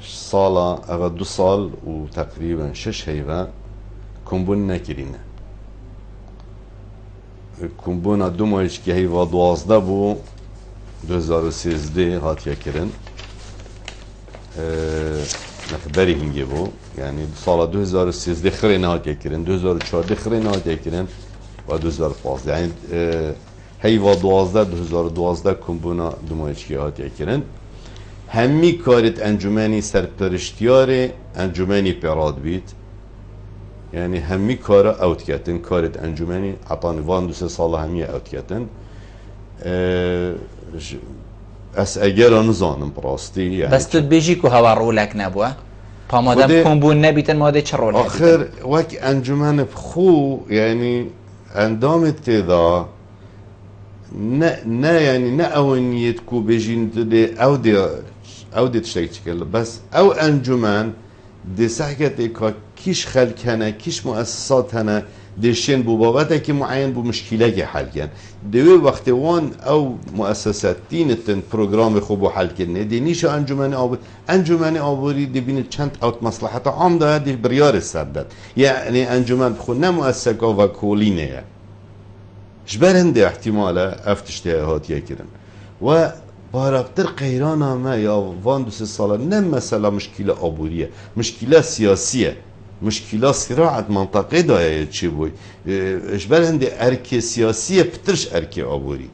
سالا اغا 2 سال و تقریبا 6 هیوه کمبون نکرینه کمبون دو ماهیش که هیوه 12 بو 2013 هاتیا کرن نخبری هنگی بو یعنی سال 2013 خرین هاتیا کرن 2014 خرین هاتیا کرن و 2015 یعنی هیوا 2012 کمبونا دمایشکی هاتیا کرن همی کارت انجمنی سرپرشتیار انجمنی پیراد بید يعني همي كارا اوت كاتن كارت انجمني عطاني وان دو سه سال همي اوت كاتن اس اگر نزانم براستی يعني بس تو بيجي كو هوا رولك نبوه پامادم كومبون نبيتن ماده چه رول آخر وك انجمن بخو يعني اندامت تدا نه يعني نه اونيت كو بيجين دي او دي تشتكل بس او انجمن دي سحكت كيش خلق هنا كيش مؤسسات هنا دشين بو بابتك معين بو مشكله كي حل كان دوي وقت وان او مؤسسات تين برنامج خوب حل كن دي نيش انجمن آبوری دي بين چند اوت مصلحه عام ده دي بريار السدد يعني انجمن خو نه مؤسسه و کولینه جبرن دي احتماله افتشتهات يكرن و بارابتر قيرانا ما يا وان دوس سالا نه مثلا مشكله آبوریه مشكله سياسيه مشكله صراعات منطقه دايه چی بوي اجبر هندي ارك سياسيه بترش ارك آبوری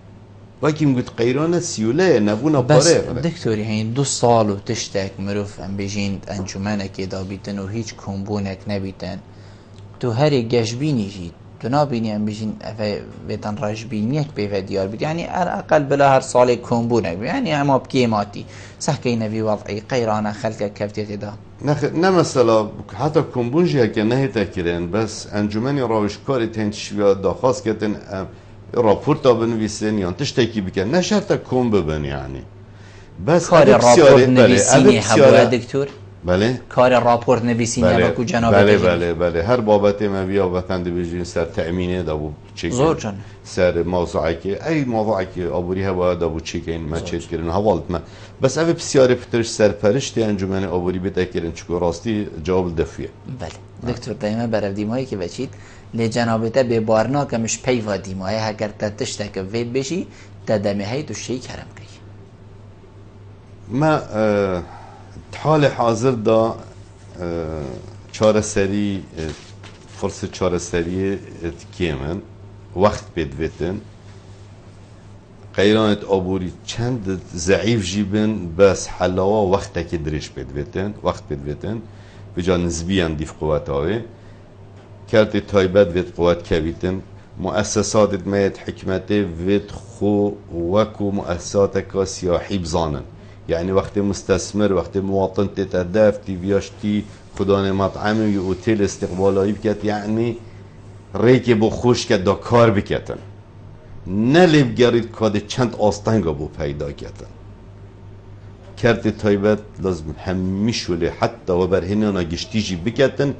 وكيم قلت قيرانا سيوله نبونا بس باره دكتوري هين 2 سال وتشتك مروف ام بيجين انجمنك دا بيتن و هيچ كومبونك نبيتن تو هري جشبيني جيت تو نابيني ام بيجين بيتن رجبينيك بيفا ديار بيت يعني اقل بلا هر سال كومبونك يعني اما بكيماتي صحكي نبي وضعي قيرانا خلق كفتيت دا نه مثلا حتی کمبونجی که نه تکرین بس انجمنی راوشکاری تنشیا داخواست کردن راپورت بنویسن یا تشتکی بکن نه شرط کم ببن يعني بس کار راپورت نویسینی هوا دکتور بله کار راپورت نویسینی با کو جناب بله هر بابت ما بیا وطن بجین سر تأمینه دابو چک زور جان سر موضوعی که ای موضوعی که آبوری هوا دابو چکین ما چک کردن حوالت ما بس اوه بسیار پترش سرپرشت انجمن آبوری بتکرین چکو راستی جواب دفیه بله دکتور دائما برای دیمایی که بچید لجنابته به بارنا که مش پیوا دیمایی هگر تتشتک وید بشی تدمه های تو شی کرم کی ما حال حاضر دا چهار سری فرصت چهار سری کیمن وقت بدوتن قیرانت آبوری چند ضعیف جیبن بس حلاوا وقت که درش بدوتن وقت بدوتن بجا نسبی هم دیف قوت آوه کرد تایبت وید قوت کویتن مؤسسات دمایت حکمت وید خو وکو مؤسسات که سیاحی بزانن يعني وقت مستثمر وقت مواطن تتدف تيفياشتي خدان مطعمي اوتيل استقبالایی بكت يعني ريكي بو خوش كت دا كار بكتن نلي بگرید كاد چند آستنگا بو پیدا كتن کرد تایبت لازم هميشولي حتى و برهنانا گشتيجي بكتن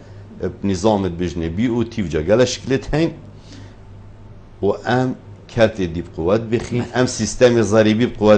بنظام بجنه بي او تيفجا گل شكلت هين و ام کرد دي بقوات بخين ام سيستم ضريبي بقوات